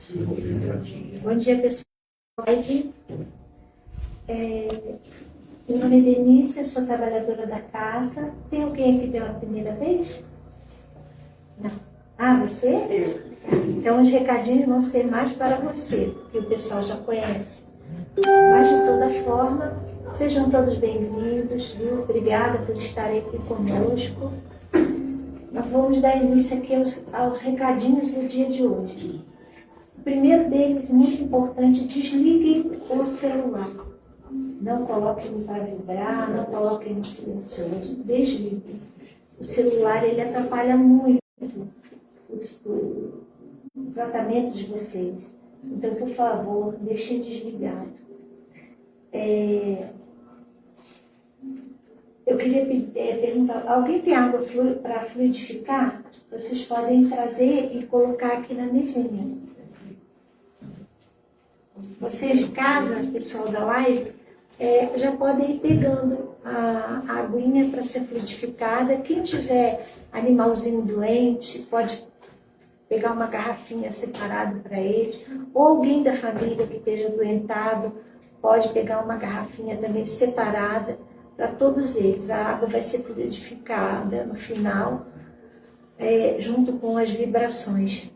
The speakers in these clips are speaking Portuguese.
Bom dia, pessoal. Meu nome é Denise, eu sou trabalhadora da casa. Tem alguém aqui pela primeira vez? Não. Ah, você? Eu. Então, os recadinhos vão ser mais para você, porque o pessoal já conhece. Mas, de toda forma, sejam todos bem-vindos, viu? Obrigada por estarem aqui conosco. Nós vamos dar início aqui aos recadinhos do dia de hoje. O primeiro deles, muito importante, desliguem o celular. Não coloquem para vibrar, não coloquem no silencioso, desliguem. O celular, ele atrapalha muito o tratamento de vocês. Então, por favor, deixem desligado. Eu queria perguntar, alguém tem água para fluidificar? Vocês podem trazer e colocar aqui na mesinha. Vocês de casa, pessoal da live, já podem ir pegando a aguinha para ser fluidificada. Quem tiver animalzinho doente, pode pegar uma garrafinha separada para ele. Ou alguém da família que esteja doentado, pode pegar uma garrafinha também separada para todos eles. A água vai ser fluidificada no final, junto com as vibrações.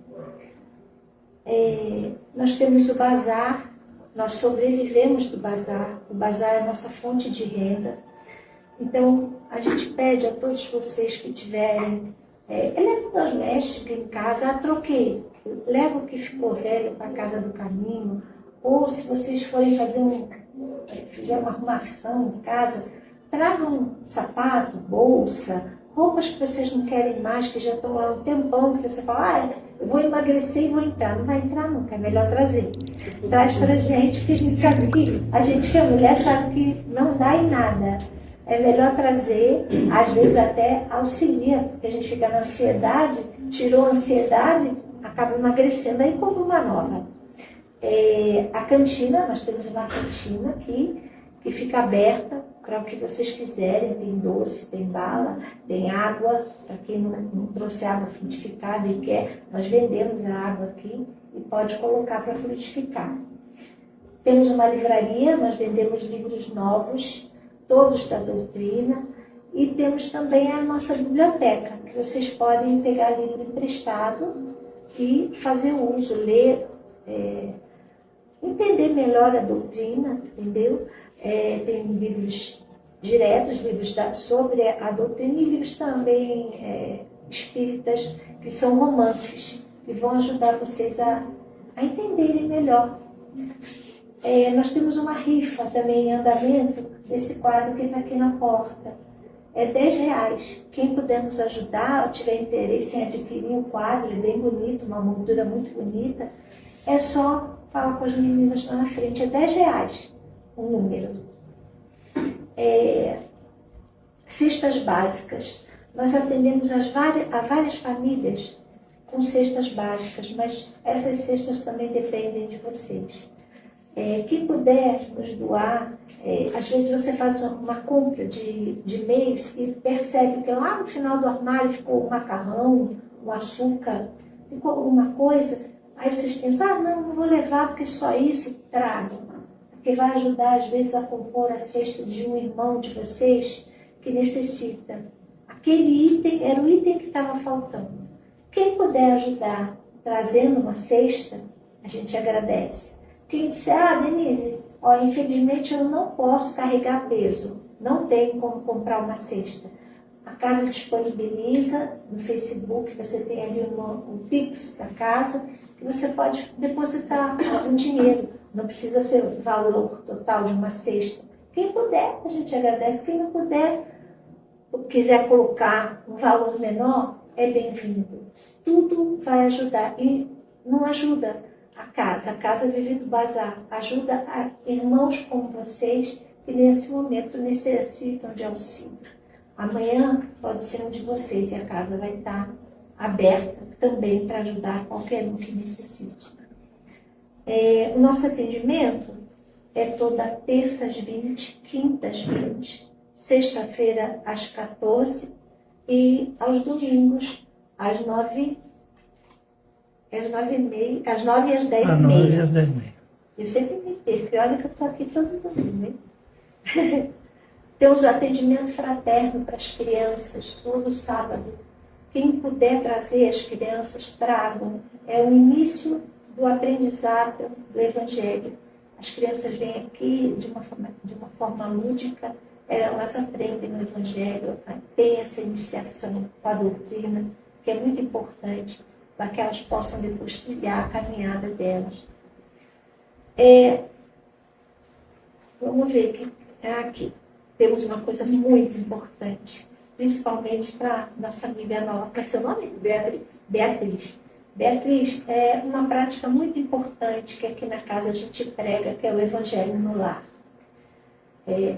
Nós temos o bazar, nós sobrevivemos do bazar. O bazar é a nossa fonte de renda. Então, a gente pede a todos vocês que tiverem eletrodoméstico em casa, troquei. Leva o que ficou velho para a casa do caminho. Ou se vocês forem fizer uma arrumação em casa, tragam sapato, bolsa, roupas que vocês não querem mais, que já estão lá há um tempão, que você fala, eu vou emagrecer e vou entrar. Não vai entrar nunca, é melhor trazer. Traz pra gente, porque a gente sabe que, a gente que é mulher sabe que não dá em nada. É melhor trazer, às vezes até auxilia, porque a gente fica na ansiedade, tirou a ansiedade, acaba emagrecendo, aí compra uma nova. A cantina, nós temos uma cantina aqui, que fica aberta para o que vocês quiserem. Tem doce, tem bala, tem água. Para quem não trouxe água fluidificada e quer, nós vendemos a água aqui e pode colocar para fluidificar. Temos uma livraria, nós vendemos livros novos, todos da doutrina. E temos também a nossa biblioteca, que vocês podem pegar livro emprestado e fazer uso, ler, entender melhor a doutrina, entendeu? Tem livros diretos, livros sobre a doutrina e livros também espíritas, que são romances, que vão ajudar vocês a entenderem melhor. Nós temos uma rifa também em andamento, desse quadro que está aqui na porta. É R$10. Quem puder nos ajudar, ou tiver interesse em adquirir um quadro, é bem bonito, uma moldura muito bonita, é só falar com as meninas lá na frente. É R$10 o número. Cestas básicas. Nós atendemos a várias famílias com cestas básicas, mas essas cestas também dependem de vocês. Quem puder nos doar, às vezes você faz uma compra de mês e percebe que lá no final do armário ficou um macarrão, um açúcar, ficou alguma coisa. Aí vocês pensam, não vou levar porque só isso, trago. Porque vai ajudar às vezes a compor a cesta de um irmão de vocês que necessita. Aquele item era o item que estava faltando. Quem puder ajudar trazendo uma cesta, a gente agradece. Quem disser, Denise, infelizmente eu não posso carregar peso, não tenho como comprar uma cesta. A casa disponibiliza no Facebook, você tem ali o Pix da casa, que você pode depositar um dinheiro. Não precisa ser o valor total de uma cesta. Quem puder, a gente agradece. Quem não puder, quiser colocar um valor menor, é bem-vindo. Tudo vai ajudar. E não ajuda a casa vive do bazar, ajuda a irmãos como vocês que nesse momento necessitam de auxílio. Amanhã pode ser um de vocês e a casa vai estar aberta também para ajudar qualquer um que necessite. O nosso atendimento é toda terça às 20, quinta às 20, sexta-feira às 14 e aos domingos às 9 É às 9h30, às 9 e às 10h30. Às 9 e às 10h30. Eu sempre me perco, olha que eu estou aqui todo domingo, né? Temos o atendimento fraterno para as crianças, todo sábado. Quem puder trazer as crianças, tragam. É o início do aprendizado do Evangelho. As crianças vêm aqui de uma forma lúdica, elas aprendem o Evangelho, têm essa iniciação com a doutrina, que é muito importante, para que elas possam depois trilhar a caminhada delas. Vamos ver aqui. Temos uma coisa muito importante, principalmente para nossa amiga nova, para seu nome? Beatriz. Beatriz, é uma prática muito importante que aqui na casa a gente prega, que é o Evangelho no lar.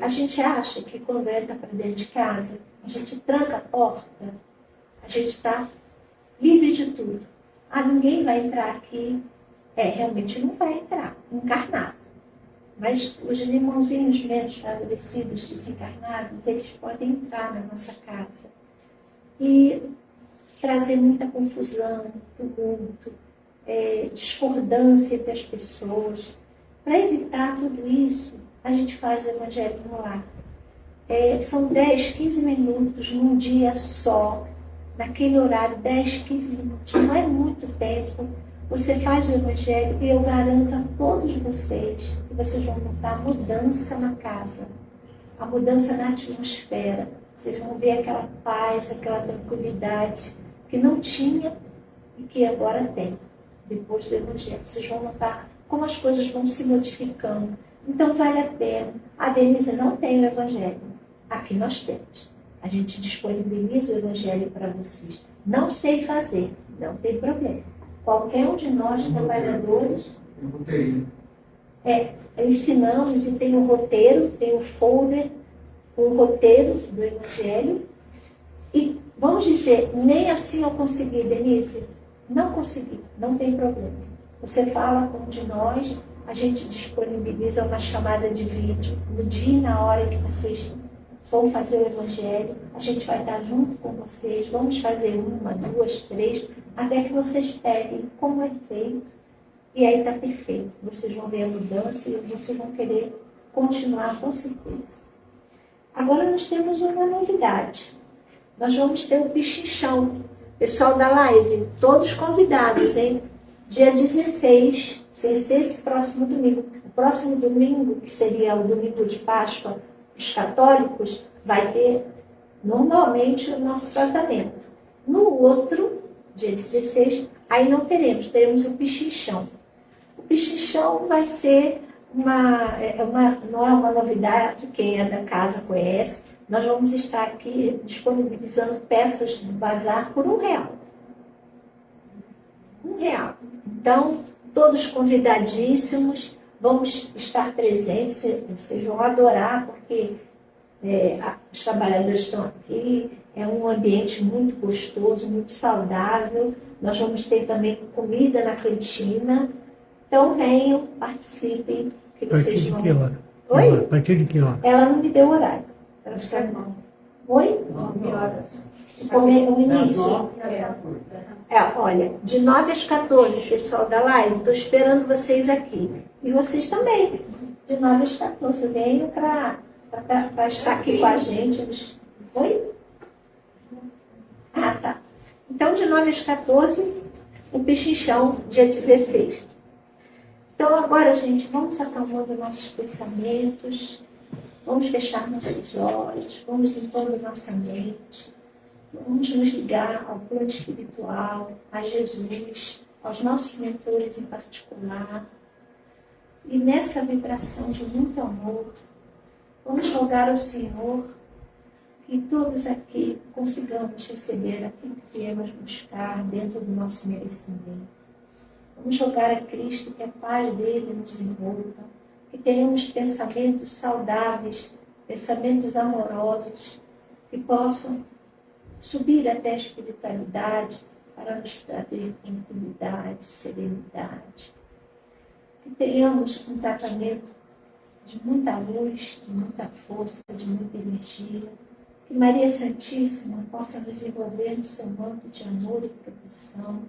A gente acha que quando entra para dentro de casa, a gente tranca a porta, a gente está livre de tudo. Ninguém vai entrar aqui. Realmente não vai entrar, encarnado. Mas os irmãozinhos menos favorecidos, desencarnados, eles podem entrar na nossa casa e trazer muita confusão, tumulto, discordância entre as pessoas. Para evitar tudo isso, a gente faz o Evangelho no lar. São 10, 15 minutos num dia só, naquele horário, 10, 15 minutos, não é muito tempo. Você faz o Evangelho e eu garanto a todos vocês que vocês vão notar a mudança na casa, a mudança na atmosfera. Vocês vão ver aquela paz, aquela tranquilidade que não tinha e que agora tem, depois do Evangelho. Vocês vão notar como as coisas vão se modificando. Então vale a pena. A Denise não tem o Evangelho. Aqui nós temos. A gente disponibiliza o Evangelho para vocês. Não sei fazer, não tem problema. Qualquer um de nós, trabalhadores, ensinamos e tem um roteiro, tem um folder, um roteiro do Evangelho. E vamos dizer, nem assim eu consegui, Denise. Não consegui, não tem problema. Você fala com um de nós, a gente disponibiliza uma chamada de vídeo no dia e na hora que vocês vão fazer o Evangelho. A gente vai estar junto com vocês, vamos fazer 1, 2, 3, até que vocês peguem como é feito. E aí está perfeito. Vocês vão ver a mudança e vocês vão querer continuar com certeza. Agora nós temos uma novidade. Nós vamos ter o pichinchão. Pessoal da live, todos convidados, hein? Dia 16, sem ser esse próximo domingo. O próximo domingo, que seria o domingo de Páscoa, os católicos, vai ter normalmente o nosso tratamento. No outro, dia 16, aí não teremos o pichinchão. O pichinchão vai ser não é uma novidade, quem é da casa conhece. Nós vamos estar aqui disponibilizando peças do bazar por R$1. R$1. Então, todos convidadíssimos, vamos estar presentes, vocês vão adorar, porque os trabalhadores estão aqui, é um ambiente muito gostoso, muito saudável. Nós vamos ter também comida na cantina. Então, venham, participem, que vocês vão... A partir de que hora? Oi? A partir de que hora? Ela não me deu horário. Ela só... Oi? 9 horas. O início. Olha, de 9 às 14, pessoal da live, estou esperando vocês aqui. E vocês também. De 9 às 14, venham para estar aqui com a gente. Oi? Tá. Então, de 9 às 14, o pichinchão, dia 16. Então, agora, gente, vamos acalmando nossos pensamentos, vamos fechar nossos olhos, vamos limpando nossa mente, vamos nos ligar ao plano espiritual, a Jesus, aos nossos mentores em particular. E nessa vibração de muito amor, vamos rogar ao Senhor que todos aqui consigamos receber aquilo que viemos buscar dentro do nosso merecimento. Vamos rogar a Cristo que a paz dele nos envolva, que tenhamos pensamentos saudáveis, pensamentos amorosos, que possam subir até a espiritualidade para nos trazer tranquilidade, serenidade. Que tenhamos um tratamento de muita luz, de muita força, de muita energia. Que Maria Santíssima possa nos envolver no seu manto de amor e proteção.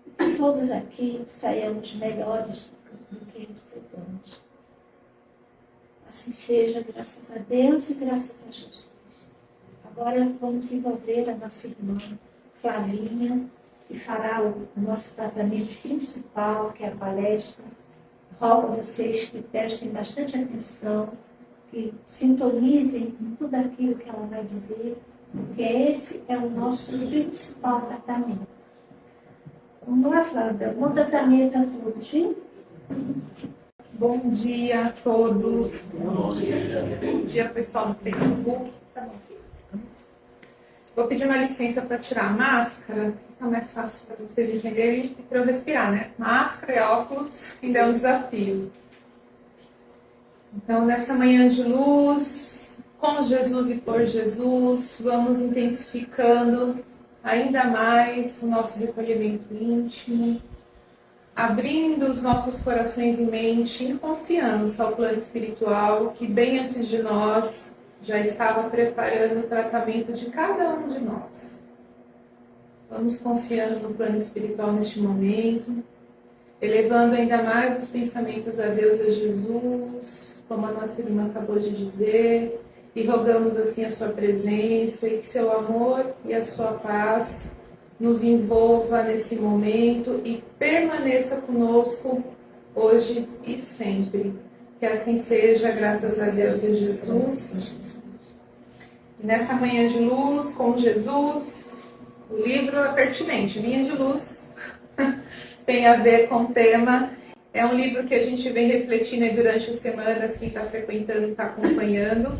E que todos aqui saiamos melhores do que chegamos. Assim seja, graças a Deus e graças a Jesus. Agora vamos envolver a nossa irmã Flavinha, que fará o nosso tratamento principal, que é a palestra. Rogo a vocês que prestem bastante atenção, que sintonizem em tudo aquilo que ela vai dizer, porque esse é o nosso principal tratamento. Vamos lá, Flávia. Bom tratamento a todos, viu? Bom dia a todos. Bom dia, pessoal do Facebook. Tá bom. Vou pedir uma licença para tirar a máscara, que fica mais fácil para vocês entenderem e para eu respirar, né? Máscara e óculos ainda é um desafio. Então, nessa manhã de luz, com Jesus e por Jesus, vamos intensificando ainda mais o nosso recolhimento íntimo, abrindo os nossos corações e mente em confiança ao plano espiritual que bem antes de nós já estava preparando o tratamento de cada um de nós. Vamos confiando no plano espiritual neste momento, elevando ainda mais os pensamentos a Deus e a Jesus, como a nossa irmã acabou de dizer, e rogamos assim a sua presença e que seu amor e a sua paz nos envolva nesse momento e permaneça conosco hoje e sempre. Que assim seja, graças a Deus e a Jesus. E nessa manhã de luz, com Jesus, o livro é pertinente, Linha de Luz, tem a ver com o tema. É um livro que a gente vem refletindo aí durante as semanas, quem está frequentando, está acompanhando.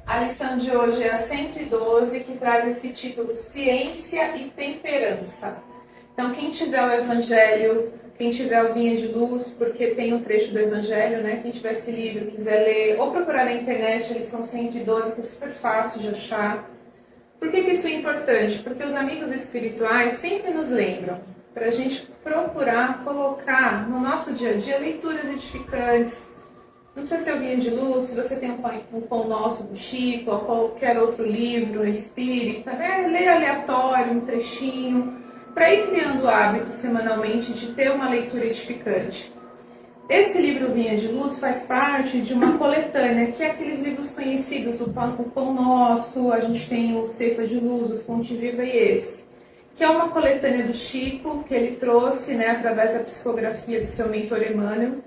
A lição de hoje é a 112, que traz esse título, Ciência e Temperança. Então, quem tiver o Evangelho, quem tiver o Vinha de Luz, porque tem um trecho do Evangelho, né? Quem tiver esse livro, quiser ler, ou procurar na internet, a lição 112, que é super fácil de achar. Por que isso é importante? Porque os amigos espirituais sempre nos lembram para a gente procurar colocar no nosso dia a dia leituras edificantes. Não precisa ser o Vinha de Luz, se você tem um Pão Nosso do Chico, ou qualquer outro livro espírita, né? Lê aleatório, um trechinho, para ir criando o hábito semanalmente de ter uma leitura edificante. Esse livro Vinha de Luz faz parte de uma coletânea, que é aqueles livros conhecidos, o Pão Nosso, a gente tem o Ceifa de Luz, o Fonte Viva e esse, que é uma coletânea do Chico, que ele trouxe, né, através da psicografia do seu mentor Emmanuel.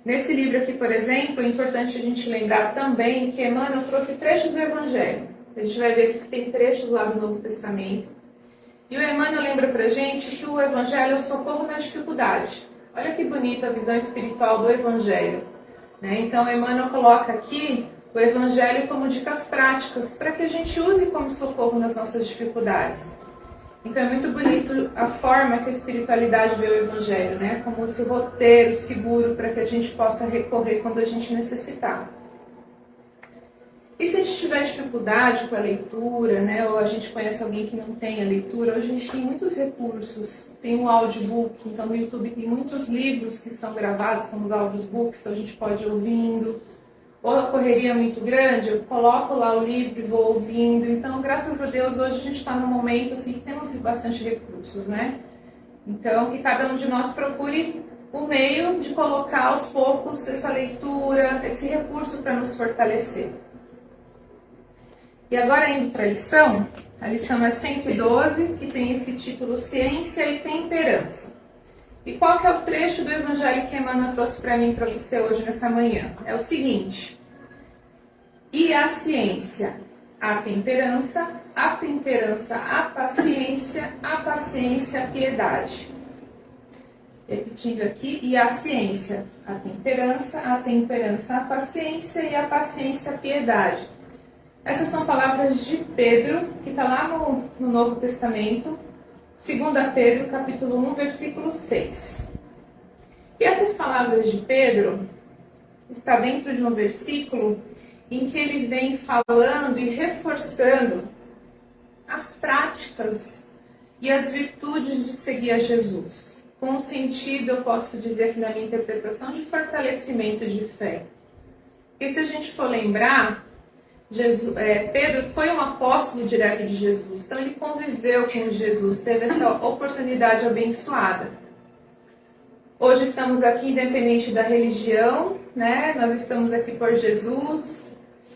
Nesse livro aqui, por exemplo, é importante a gente lembrar também que Emmanuel trouxe trechos do Evangelho. A gente vai ver aqui que tem trechos lá do Novo Testamento. E o Emmanuel lembra pra gente que o Evangelho é o socorro na dificuldade. Olha que bonita a visão espiritual do Evangelho, né? Então, Emmanuel coloca aqui o Evangelho como dicas práticas para que a gente use como socorro nas nossas dificuldades. Então, é muito bonito a forma que a espiritualidade vê o Evangelho, né? Como esse roteiro seguro para que a gente possa recorrer quando a gente necessitar. E se a gente tiver dificuldade com a leitura, né, ou a gente conhece alguém que não tem a leitura, hoje a gente tem muitos recursos. Tem um audiobook, então no YouTube tem muitos livros que são gravados, são os audiobooks, então a gente pode ir ouvindo. Ou a correria é muito grande, eu coloco lá o livro e vou ouvindo. Então, graças a Deus, hoje a gente está num momento assim, que temos bastante recursos, né? Então, que cada um de nós procure o meio de colocar aos poucos essa leitura, esse recurso para nos fortalecer. E agora indo para a lição é 112, que tem esse título Ciência e Temperança. E qual que é o trecho do Evangelho que Emmanuel trouxe para mim e para você hoje nessa manhã? É o seguinte: e a ciência, a temperança a paciência a piedade. Repetindo aqui, e a ciência, a temperança a paciência e a paciência a piedade. Essas são palavras de Pedro, que está lá no Novo Testamento, 2 Pedro, capítulo 1, versículo 6. E essas palavras de Pedro está dentro de um versículo em que ele vem falando e reforçando as práticas e as virtudes de seguir a Jesus. Com um sentido, eu posso dizer que na minha interpretação, de fortalecimento de fé. Porque se a gente for lembrar, Pedro foi um apóstolo direto de Jesus, então ele conviveu com Jesus, teve essa oportunidade abençoada. Hoje estamos aqui independente da religião, né? Nós estamos aqui por Jesus.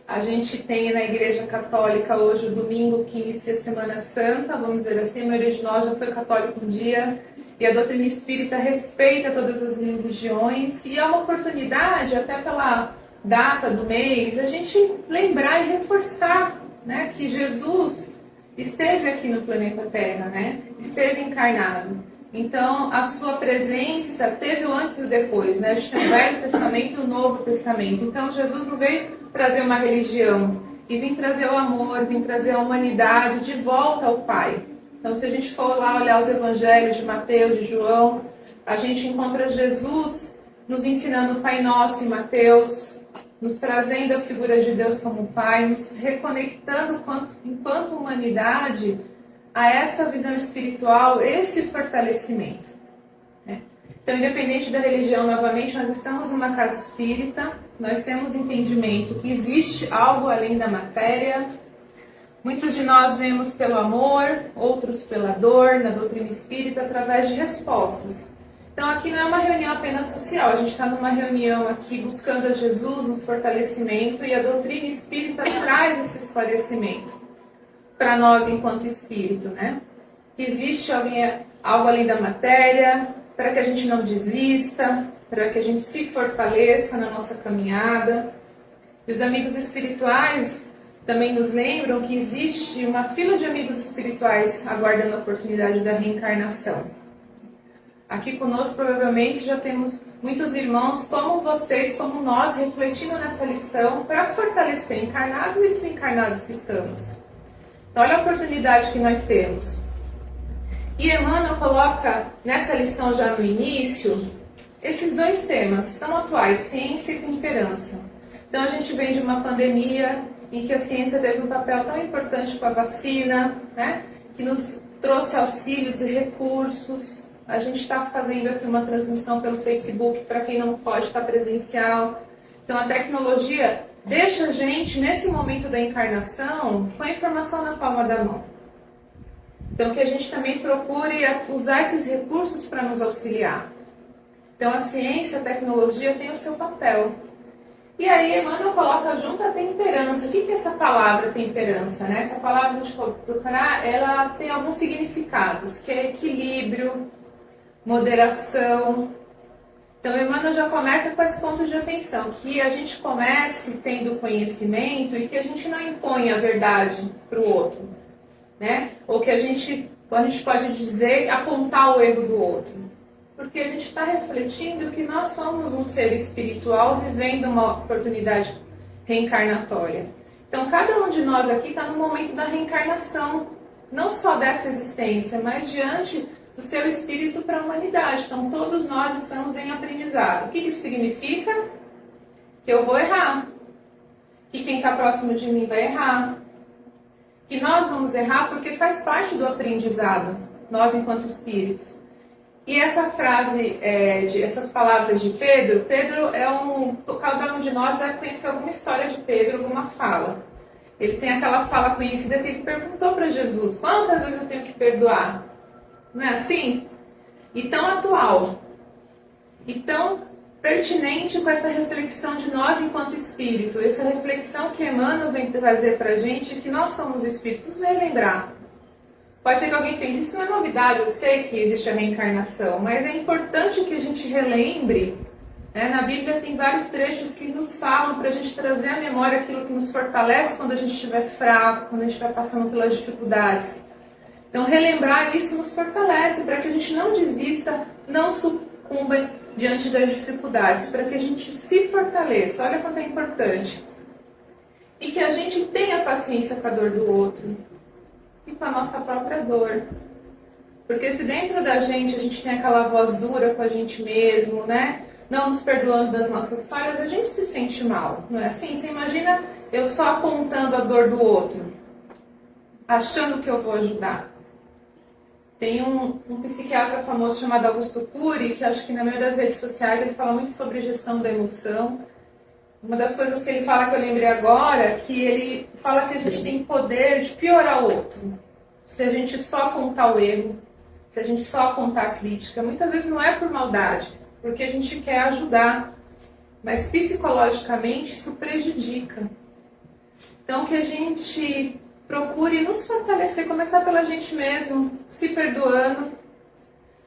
A gente tem na Igreja Católica hoje o domingo que inicia a Semana Santa, vamos dizer assim, a maioria de nós já foi católico um dia, e a doutrina espírita respeita todas as religiões, e é uma oportunidade, até pela data do mês, a gente lembrar e reforçar, né, que Jesus esteve aqui no planeta Terra, né, esteve encarnado. Então, a sua presença teve o antes e o depois, né? A gente tem o Velho Testamento e o Novo Testamento. Então, Jesus não veio trazer uma religião, e vem trazer o amor, vem trazer a humanidade de volta ao Pai. Então, se a gente for lá olhar os evangelhos de Mateus, de João, a gente encontra Jesus nos ensinando o Pai Nosso em Mateus, nos trazendo a figura de Deus como Pai, nos reconectando enquanto humanidade a essa visão espiritual, esse fortalecimento, né? Então, independente da religião, novamente, nós estamos numa casa espírita, nós temos entendimento que existe algo além da matéria. Muitos de nós vemos pelo amor, outros pela dor, na doutrina espírita, através de respostas. Então, aqui não é uma reunião apenas social, a gente está numa reunião aqui buscando a Jesus, um fortalecimento, e a doutrina espírita traz esse esclarecimento para nós enquanto espírito, né? Que existe algo além da matéria, para que a gente não desista, para que a gente se fortaleça na nossa caminhada. E os amigos espirituais também nos lembram que existe uma fila de amigos espirituais aguardando a oportunidade da reencarnação. Aqui conosco provavelmente já temos muitos irmãos como vocês, como nós, refletindo nessa lição para fortalecer encarnados e desencarnados que estamos. Então, olha a oportunidade que nós temos. E Emmanuel coloca nessa lição já no início esses dois temas tão atuais, ciência e temperança. Então, a gente vem de uma pandemia em que a ciência teve um papel tão importante com a vacina, né, que nos trouxe auxílios e recursos. A gente está fazendo aqui uma transmissão pelo Facebook para quem não pode estar presencial. Então, a tecnologia deixa a gente, nesse momento da encarnação, com a informação na palma da mão. Então, que a gente também procure usar esses recursos para nos auxiliar. Então, a ciência, a tecnologia tem o seu papel. E aí, Emmanuel coloca junto a temperança. O que é essa palavra temperança, né? Essa palavra, a gente for procurar, ela tem alguns significados, que é equilíbrio, moderação. Então, Emmanuel já começa com esse ponto de atenção, que a gente comece tendo conhecimento e que a gente não imponha a verdade para o outro, né? Ou que a gente pode dizer, apontar o erro do outro. Porque a gente está refletindo que nós somos um ser espiritual vivendo uma oportunidade reencarnatória. Então, cada um de nós aqui está no momento da reencarnação, não só dessa existência, mas diante do seu espírito para a humanidade. Então, todos nós estamos em aprendizado. O que isso significa? Que eu vou errar. Que quem está próximo de mim vai errar. Que nós vamos errar porque faz parte do aprendizado, nós enquanto espíritos. E essa frase, essas palavras de Pedro cada um de nós deve conhecer alguma história de Pedro, alguma fala. Ele tem aquela fala conhecida que ele perguntou para Jesus: quantas vezes eu tenho que perdoar? Não é assim? E tão atual, e tão pertinente com essa reflexão de nós enquanto espírito, essa reflexão que Emmanuel vem trazer para a gente, que nós somos espíritos, relembrar. Pode ser que alguém pense, isso não é novidade, eu sei que existe a reencarnação, mas é importante que a gente relembre, né? Na Bíblia tem vários trechos que nos falam para a gente trazer à memória aquilo que nos fortalece quando a gente estiver fraco, quando a gente estiver passando pelas dificuldades. Então, relembrar isso nos fortalece para que a gente não desista, não sucumba diante das dificuldades, para que a gente se fortaleça. Olha quanto é importante. E que a gente tenha paciência com a dor do outro e com a nossa própria dor. Porque se dentro da gente a gente tem aquela voz dura com a gente mesmo, né? Não nos perdoando das nossas falhas, a gente se sente mal, não é assim? Você imagina eu só apontando a dor do outro, achando que eu vou ajudar. Tem um psiquiatra famoso chamado Augusto Cury, que acho que na maioria das redes sociais ele fala muito sobre gestão da emoção. Uma das coisas que ele fala que eu lembrei agora, que ele fala que a gente tem poder de piorar o outro. Se a gente só apontar o erro, se a gente só apontar a crítica, muitas vezes não é por maldade, porque a gente quer ajudar, mas psicologicamente isso prejudica. Então que a gente procure nos fortalecer, começar pela gente mesmo, se perdoando.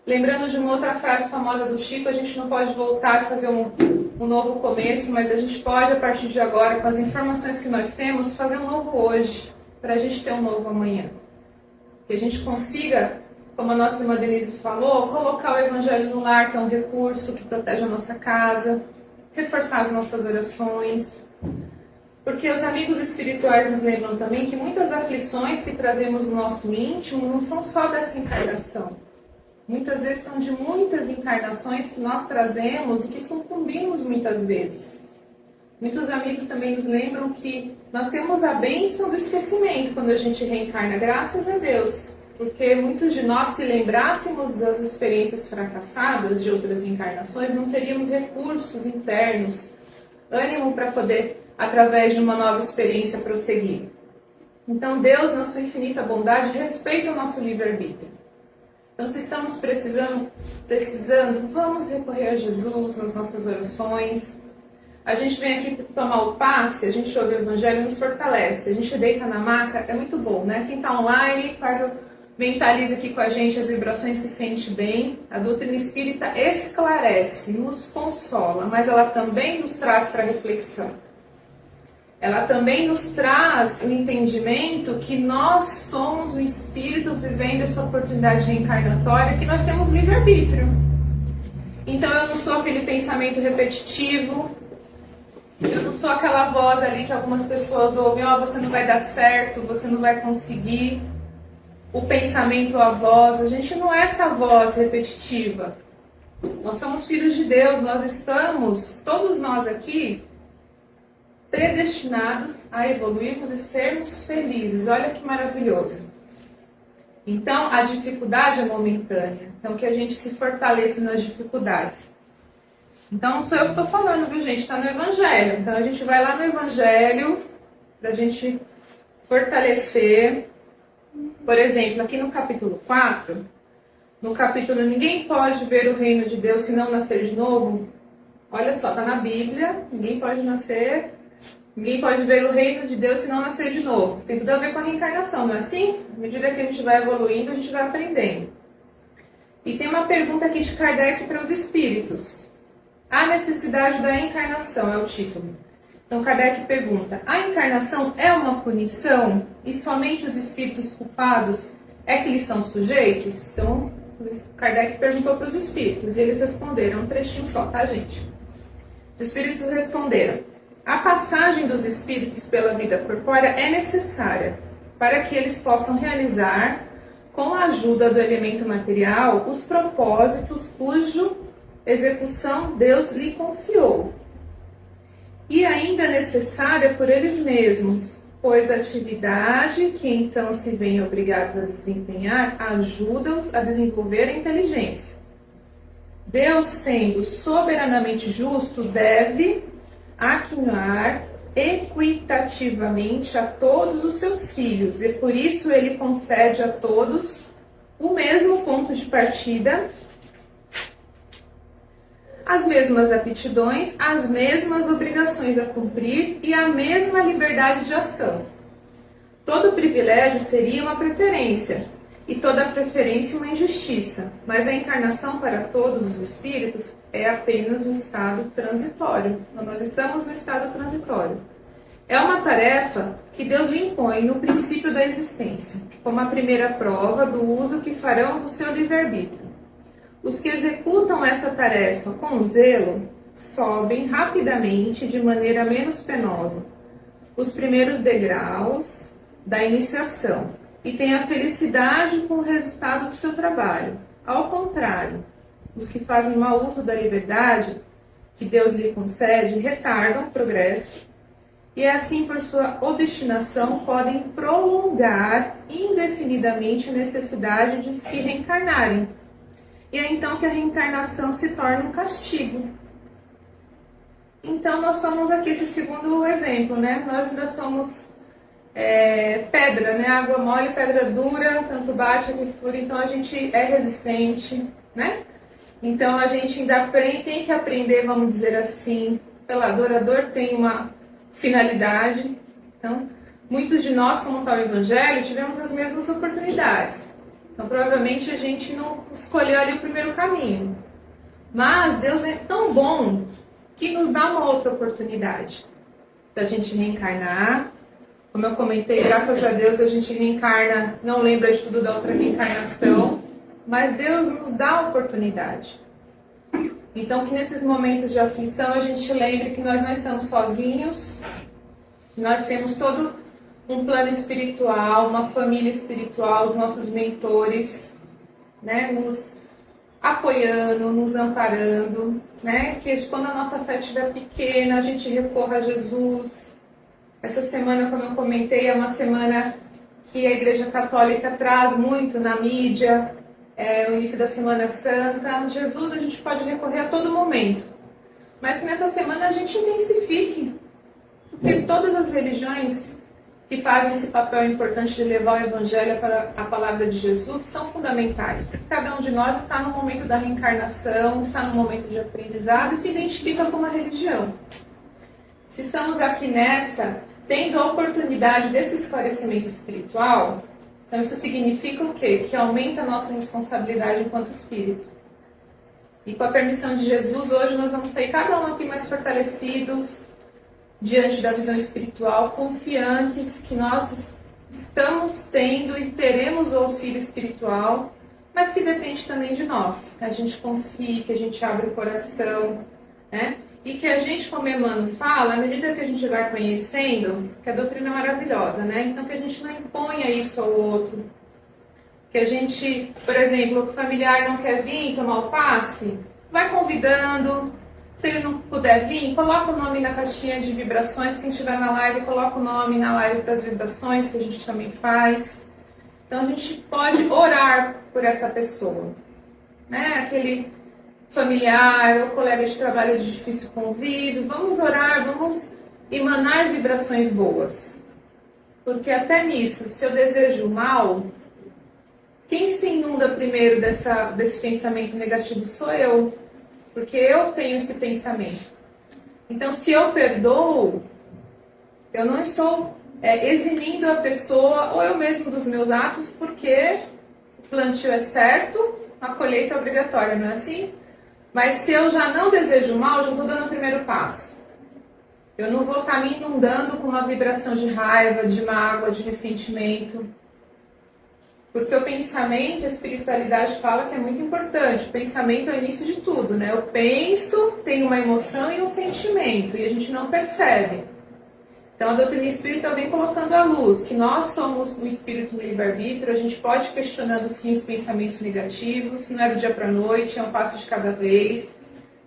Lembrando de uma outra frase famosa do Chico, a gente não pode voltar e fazer um novo começo, mas a gente pode, a partir de agora, com as informações que nós temos, fazer um novo hoje, para a gente ter um novo amanhã. Que a gente consiga, como a nossa irmã Denise falou, colocar o Evangelho no lar, que é um recurso que protege a nossa casa, reforçar as nossas orações. Porque os amigos espirituais nos lembram também que muitas aflições que trazemos no nosso íntimo não são só dessa encarnação. Muitas vezes são de muitas encarnações que nós trazemos e que sucumbimos muitas vezes. Muitos amigos também nos lembram que nós temos a bênção do esquecimento quando a gente reencarna, graças a Deus. Porque muitos de nós, se lembrássemos das experiências fracassadas de outras encarnações, não teríamos recursos internos, ânimo para poder, através de uma nova experiência, prosseguir. Então Deus, na sua infinita bondade, respeita o nosso livre-arbítrio. Então, se estamos precisando, vamos recorrer a Jesus nas nossas orações. A gente vem aqui tomar o passe, a gente ouve o Evangelho e nos fortalece. A gente deita na maca, é muito bom, né? Quem está online, mentaliza aqui com a gente as vibrações, se sente bem. A doutrina espírita esclarece, nos consola, mas ela também nos traz para reflexão. Ela também nos traz o entendimento que nós somos o espírito vivendo essa oportunidade reencarnatória, que nós temos livre-arbítrio. Então eu não sou aquele pensamento repetitivo, eu não sou aquela voz ali que algumas pessoas ouvem, você não vai dar certo, você não vai conseguir. O pensamento, a voz, a gente não é essa voz repetitiva. Nós somos filhos de Deus, nós estamos, todos nós aqui, predestinados a evoluirmos e sermos felizes. Olha que maravilhoso. Então, a dificuldade é momentânea. Então, que a gente se fortaleça nas dificuldades. Então, não sou eu que estou falando, viu, gente? Está no Evangelho. Então, a gente vai lá no Evangelho para a gente fortalecer. Por exemplo, aqui no capítulo 4, no capítulo Ninguém pode ver o reino de Deus se não nascer de novo. Olha só, está na Bíblia. Ninguém pode ver o reino de Deus se não nascer de novo. Tem tudo a ver com a reencarnação, não é assim? À medida que a gente vai evoluindo, a gente vai aprendendo. E tem uma pergunta aqui de Kardec para os espíritos. A necessidade da encarnação é o título. Então Kardec pergunta, a encarnação é uma punição e somente os espíritos culpados é que lhes são sujeitos? Então Kardec perguntou para os espíritos e eles responderam, um trechinho só, tá, gente? Os espíritos responderam, a passagem dos espíritos pela vida corpórea é necessária para que eles possam realizar, com a ajuda do elemento material, os propósitos cuja execução Deus lhe confiou. E ainda necessária por eles mesmos, pois a atividade que então se veem obrigados a desempenhar ajuda-os a desenvolver a inteligência. Deus, sendo soberanamente justo, deve aquinhar equitativamente a todos os seus filhos, e por isso ele concede a todos o mesmo ponto de partida, as mesmas aptidões, as mesmas obrigações a cumprir e a mesma liberdade de ação. Todo privilégio seria uma preferência, e toda preferência uma injustiça, mas a encarnação para todos os espíritos é apenas um estado transitório. Nós estamos no estado transitório. É uma tarefa que Deus lhe impõe no princípio da existência, como a primeira prova do uso que farão do seu livre-arbítrio. Os que executam essa tarefa com zelo sobem rapidamente de maneira menos penosa os primeiros degraus da iniciação e têm a felicidade com o resultado do seu trabalho. Ao contrário, os que fazem mau uso da liberdade que Deus lhe concede retardam o progresso e assim, por sua obstinação, podem prolongar indefinidamente a necessidade de se reencarnarem. E é então que a reencarnação se torna um castigo. Então nós somos aqui esse segundo exemplo, né? Nós ainda somos pedra, né? Água mole, pedra dura, tanto bate que fura, então a gente é resistente, né? Então a gente ainda tem que aprender, vamos dizer assim, pela dor. A dor tem uma finalidade. Então, muitos de nós, como está o Evangelho, tivemos as mesmas oportunidades. Então, provavelmente a gente não escolheu ali o primeiro caminho. Mas Deus é tão bom que nos dá uma outra oportunidade da gente reencarnar. Como eu comentei, graças a Deus a gente reencarna, não lembra de tudo da outra reencarnação, mas Deus nos dá a oportunidade. Então, que nesses momentos de aflição a gente lembre que nós não estamos sozinhos, nós temos todo um plano espiritual, uma família espiritual, os nossos mentores, né, nos apoiando, nos amparando, né, que quando a nossa fé estiver pequena, a gente recorra a Jesus. Essa semana, como eu comentei, é uma semana que a Igreja Católica traz muito na mídia, o início da Semana Santa. Jesus a gente pode recorrer a todo momento, mas que nessa semana a gente intensifique, porque todas as religiões que fazem esse papel importante de levar o Evangelho para a palavra de Jesus são fundamentais, porque cada um de nós está no momento da reencarnação, está no momento de aprendizado e se identifica com uma religião. Se estamos aqui tendo a oportunidade desse esclarecimento espiritual, então isso significa o quê? Que aumenta a nossa responsabilidade enquanto espírito. E com a permissão de Jesus, hoje nós vamos sair cada um aqui mais fortalecidos, diante da visão espiritual, confiantes que nós estamos tendo e teremos o auxílio espiritual, mas que depende também de nós, que a gente confie, que a gente abra o coração, né? E que a gente, como Emmanuel fala, à medida que a gente vai conhecendo, que a doutrina é maravilhosa, né? Então que a gente não imponha isso ao outro, que a gente, por exemplo, o familiar não quer vir tomar o passe, vai convidando. Se ele não puder vir, coloca o nome na caixinha de vibrações. Quem estiver na live, coloca o nome na live para as vibrações, que a gente também faz. Então, a gente pode orar por essa pessoa, né? Aquele familiar ou colega de trabalho de difícil convívio. Vamos orar, vamos emanar vibrações boas. Porque até nisso, se eu desejo mal, quem se inunda primeiro desse pensamento negativo sou eu. Porque eu tenho esse pensamento. Então, se eu perdoo, eu não estou eximindo a pessoa ou eu mesmo dos meus atos, porque o plantio é certo, a colheita é obrigatória, não é assim? Mas se eu já não desejo mal, eu já estou dando o primeiro passo. Eu não vou estar me inundando com uma vibração de raiva, de mágoa, de ressentimento. Porque o pensamento, a espiritualidade fala que é muito importante. O pensamento é o início de tudo, né? Eu penso, tenho uma emoção e um sentimento, e a gente não percebe. Então a doutrina espírita vem colocando à luz que nós somos o espírito no livre-arbítrio, a gente pode ir questionando sim os pensamentos negativos, não é do dia para a noite, é um passo de cada vez.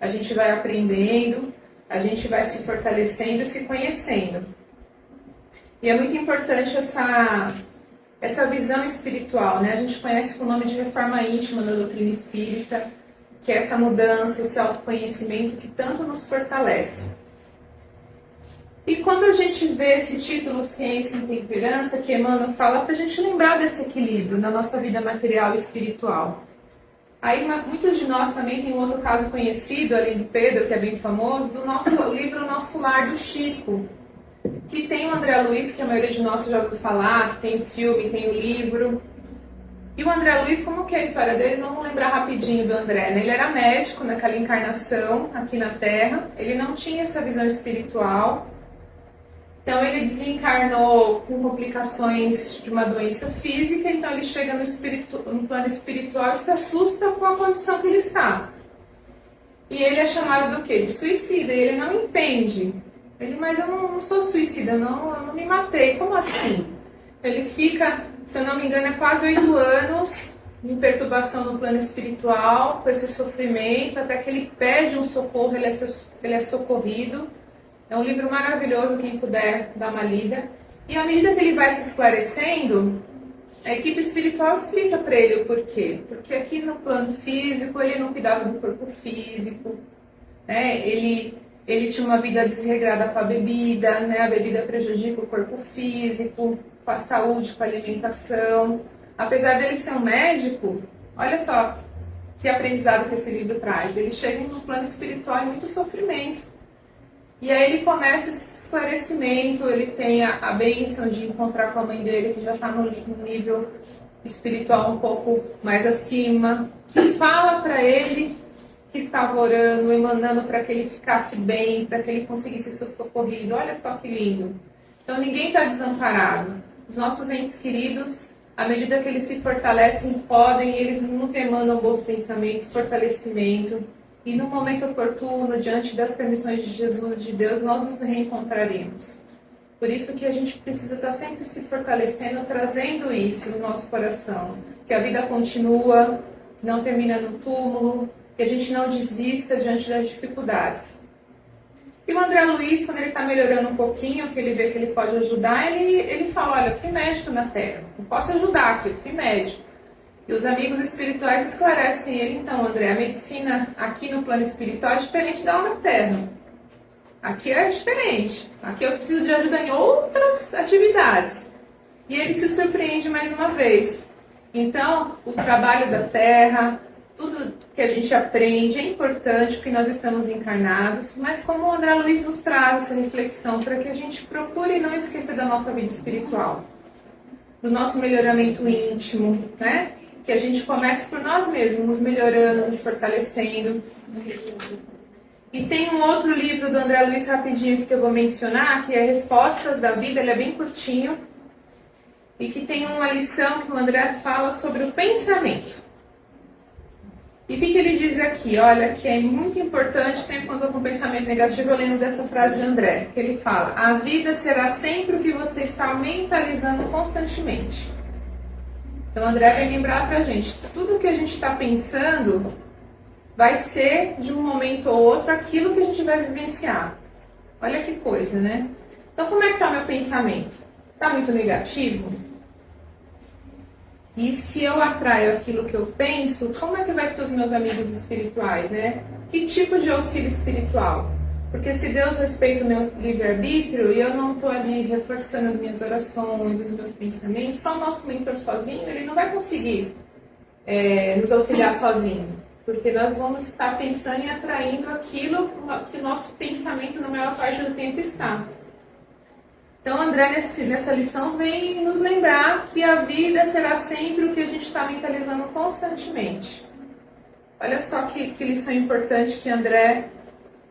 A gente vai aprendendo, a gente vai se fortalecendo, se conhecendo. E é muito importante essa visão espiritual, né? A gente conhece com o nome de reforma íntima da doutrina espírita, que é essa mudança, esse autoconhecimento que tanto nos fortalece. E quando a gente vê esse título Ciência e Temperança, que Emmanuel fala, para a gente lembrar desse equilíbrio na nossa vida material e espiritual. Aí muitos de nós também tem um outro caso conhecido, além do Pedro, que é bem famoso, do livro Nosso Lar, do Chico, que tem o André Luiz, que a maioria de nós já ouviu falar, que tem o filme, tem o livro. E o André Luiz, como que é a história dele? Vamos lembrar rapidinho do André, né? Ele era médico naquela encarnação aqui na Terra, ele não tinha essa visão espiritual, então ele desencarnou com complicações de uma doença física, então ele chega no plano espiritual e se assusta com a condição que ele está. E ele é chamado do quê? De suicida, e ele não entende. Mas eu não sou suicida, eu não me matei, como assim? Ele fica, se eu não me engano, quase 8 anos em perturbação no plano espiritual, com esse sofrimento, até que ele pede um socorro, ele é socorrido. É um livro maravilhoso, quem puder dar uma lida. E à medida que ele vai se esclarecendo, a equipe espiritual explica para ele o porquê. Porque aqui no plano físico, ele não cuidava do corpo físico, né? Ele Ele tinha uma vida desregrada com a bebida, né? A bebida prejudica o corpo físico, com a saúde, com a alimentação. Apesar dele ser um médico, olha só que aprendizado que esse livro traz. Ele chega no plano espiritual e muito sofrimento. E aí ele começa esse esclarecimento, ele tem a bênção de encontrar com a mãe dele, que já está no nível espiritual um pouco mais acima, que fala para ele que estava orando, emanando para que ele ficasse bem, para que ele conseguisse ser socorrido. Olha só que lindo. Então ninguém está desamparado. Os nossos entes queridos, à medida que eles se fortalecem, eles nos emanam bons pensamentos, fortalecimento. E no momento oportuno, diante das permissões de Jesus, de Deus, nós nos reencontraremos. Por isso que a gente precisa estar sempre se fortalecendo, trazendo isso no nosso coração. Que a vida continua, que não termina no túmulo, que a gente não desista diante das dificuldades. E o André Luiz, quando ele está melhorando um pouquinho, que ele vê que ele pode ajudar, ele fala, olha, eu fui médico na Terra, não posso ajudar aqui, eu fui médico. E os amigos espirituais esclarecem ele, então, André, a medicina aqui no plano espiritual é diferente da lá na Terra. Aqui é diferente. Aqui eu preciso de ajuda em outras atividades. E ele se surpreende mais uma vez. Então, o trabalho da Terra, tudo que a gente aprende é importante, porque nós estamos encarnados, mas como o André Luiz nos traz essa reflexão, para que a gente procure não esquecer da nossa vida espiritual, do nosso melhoramento íntimo, né? Que a gente comece por nós mesmos, nos melhorando, nos fortalecendo. E tem um outro livro do André Luiz rapidinho aqui que eu vou mencionar, que é Respostas da Vida, ele é bem curtinho, e que tem uma lição que o André fala sobre o pensamento. E o que ele diz aqui? Olha, que é muito importante, sempre quando eu estou com pensamento negativo, eu lembro dessa frase de André, que ele fala, a vida será sempre o que você está mentalizando constantemente. Então, o André vai lembrar pra gente, tudo que a gente está pensando vai ser, de um momento ou outro, aquilo que a gente vai vivenciar. Olha que coisa, né? Então, como é que está o meu pensamento? Está muito negativo? E se eu atraio aquilo que eu penso, como é que vai ser os meus amigos espirituais, né? Que tipo de auxílio espiritual? Porque se Deus respeita o meu livre-arbítrio e eu não estou ali reforçando as minhas orações, os meus pensamentos, só o nosso mentor sozinho, ele não vai conseguir nos auxiliar sozinho. Porque nós vamos estar pensando e atraindo aquilo que o nosso pensamento, na maior parte do tempo, está. Então, André, nessa lição, vem nos lembrar que a vida será sempre o que a gente está mentalizando constantemente. Olha só que lição importante que André,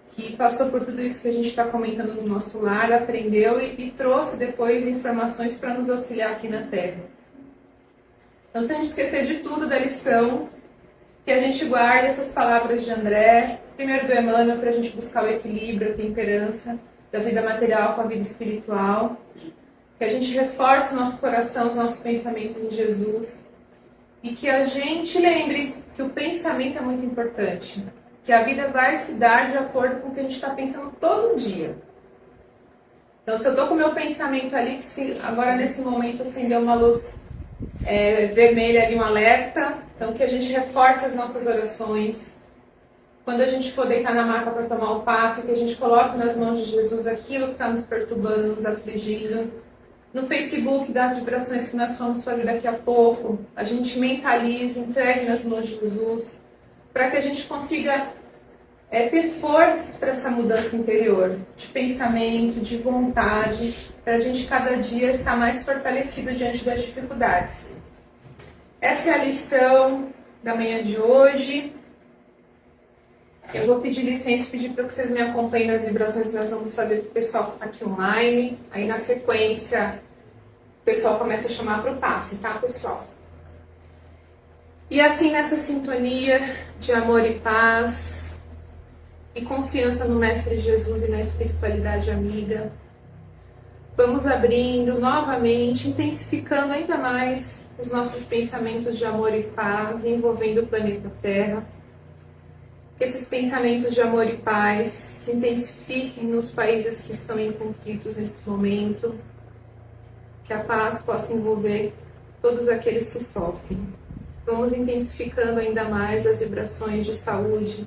que passou por tudo isso que a gente está comentando no nosso lar, aprendeu e trouxe depois informações para nos auxiliar aqui na Terra. Então, se a gente esquecer de tudo da lição, que a gente guarde essas palavras de André, primeiro do Emmanuel, para a gente buscar o equilíbrio, a temperança da vida material com a vida espiritual, que a gente reforce o nosso coração, os nossos pensamentos em Jesus, e que a gente lembre que o pensamento é muito importante, que a vida vai se dar de acordo com o que a gente está pensando todo dia. Então, se eu estou com o meu pensamento ali, que se agora nesse momento acendeu uma luz vermelha ali, um alerta, então que a gente reforce as nossas orações. Quando a gente for deitar na maca para tomar o passe, que a gente coloque nas mãos de Jesus aquilo que está nos perturbando, nos afligindo. No Facebook das vibrações que nós vamos fazer daqui a pouco, a gente mentalize, entregue nas mãos de Jesus, para que a gente consiga ter forças para essa mudança interior, de pensamento, de vontade, para a gente cada dia estar mais fortalecido diante das dificuldades. Essa é a lição da manhã de hoje. Eu vou pedir licença e pedir para que vocês me acompanhem nas vibrações que nós vamos fazer para o pessoal aqui online. Aí na sequência, o pessoal começa a chamar para o passe, tá, pessoal? E assim, nessa sintonia de amor e paz e confiança no Mestre Jesus e na espiritualidade amiga, vamos abrindo novamente, intensificando ainda mais os nossos pensamentos de amor e paz, envolvendo o planeta Terra. Que esses pensamentos de amor e paz se intensifiquem nos países que estão em conflitos nesse momento. Que a paz possa envolver todos aqueles que sofrem. Vamos intensificando ainda mais as vibrações de saúde,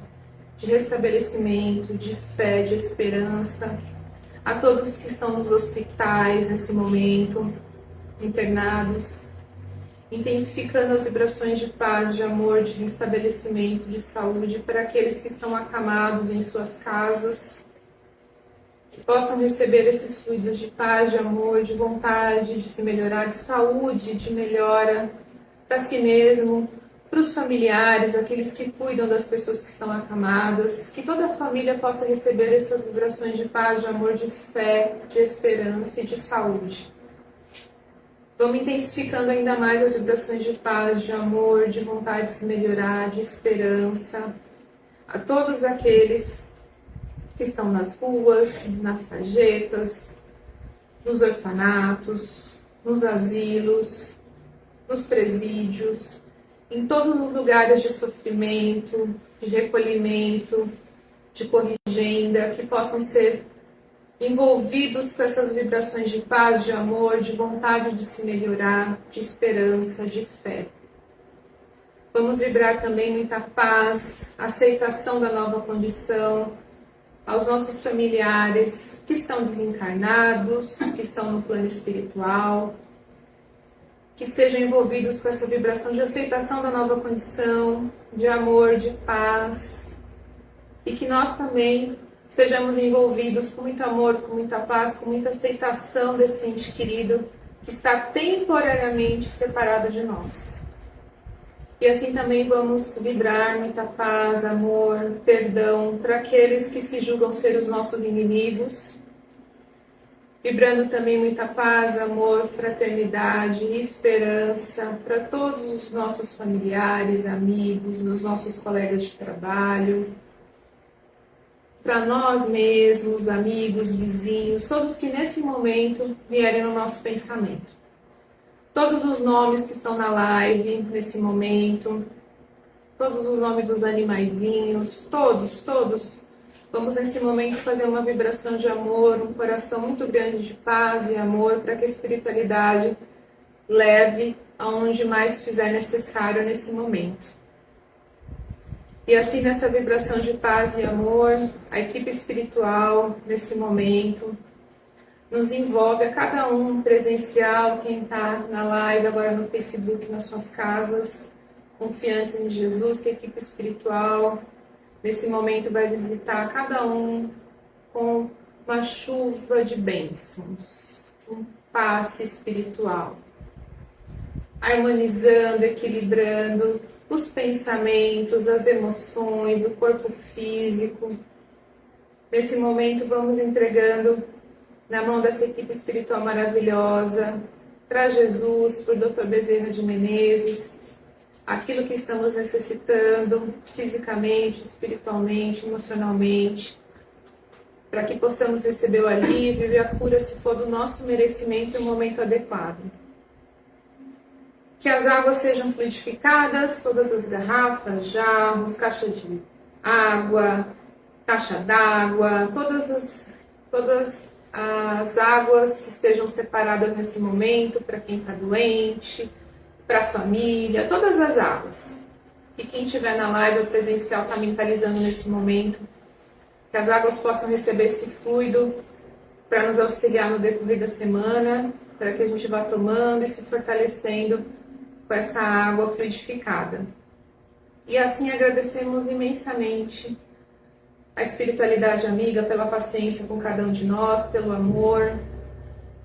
de restabelecimento, de fé, de esperança. A todos que estão nos hospitais nesse momento, internados, intensificando as vibrações de paz, de amor, de restabelecimento, de saúde para aqueles que estão acamados em suas casas, que possam receber esses fluidos de paz, de amor, de vontade, de se melhorar, de saúde, de melhora para si mesmo, para os familiares, aqueles que cuidam das pessoas que estão acamadas, que toda a família possa receber essas vibrações de paz, de amor, de fé, de esperança e de saúde. Vamos intensificando ainda mais as vibrações de paz, de amor, de vontade de se melhorar, de esperança, a todos aqueles que estão nas ruas, nas sarjetas, nos orfanatos, nos asilos, nos presídios, em todos os lugares de sofrimento, de recolhimento, de corrigenda, que possam ser envolvidos com essas vibrações de paz, de amor, de vontade de se melhorar, de esperança, de fé. Vamos vibrar também muita paz, aceitação da nova condição, aos nossos familiares que estão desencarnados, que estão no plano espiritual, que sejam envolvidos com essa vibração de aceitação da nova condição, de amor, de paz, e que nós também sejamos envolvidos com muito amor, com muita paz, com muita aceitação desse ente querido que está temporariamente separado de nós. E assim também vamos vibrar muita paz, amor, perdão para aqueles que se julgam ser os nossos inimigos. Vibrando também muita paz, amor, fraternidade, esperança para todos os nossos familiares, amigos, os nossos colegas de trabalho, para nós mesmos, amigos, vizinhos, todos que nesse momento vierem no nosso pensamento. Todos os nomes que estão na live nesse momento, todos os nomes dos animaizinhos, todos. Vamos nesse momento fazer uma vibração de amor, um coração muito grande de paz e amor para que a espiritualidade leve aonde mais fizer necessário nesse momento. E assim nessa vibração de paz e amor, a equipe espiritual nesse momento nos envolve a cada um presencial, quem está na live agora no Facebook, nas suas casas, confiantes em Jesus, que a equipe espiritual nesse momento vai visitar cada um com uma chuva de bênçãos, um passe espiritual, harmonizando, equilibrando os pensamentos, as emoções, o corpo físico. Nesse momento vamos entregando na mão dessa equipe espiritual maravilhosa, para Jesus, para o Dr. Bezerra de Menezes, aquilo que estamos necessitando fisicamente, espiritualmente, emocionalmente, para que possamos receber o alívio e a cura se for do nosso merecimento em um momento adequado. Que as águas sejam fluidificadas, todas as garrafas, jarros, caixa de água, caixa d'água, todas as águas que estejam separadas nesse momento, para quem está doente, para a família, todas as águas. E quem estiver na live ou presencial está mentalizando nesse momento, que as águas possam receber esse fluido para nos auxiliar no decorrer da semana, para que a gente vá tomando e se fortalecendo com essa água fluidificada. E assim agradecemos imensamente a espiritualidade amiga pela paciência com cada um de nós, pelo amor,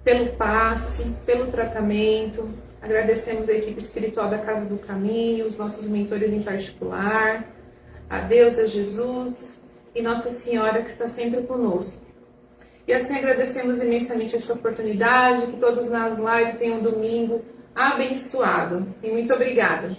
pelo passe, pelo tratamento. Agradecemos a equipe espiritual da Casa do Caminho, os nossos mentores em particular, a Deus, a Jesus e Nossa Senhora que está sempre conosco. E assim agradecemos imensamente essa oportunidade, que todos na live tenham um domingo abençoado. E muito obrigada.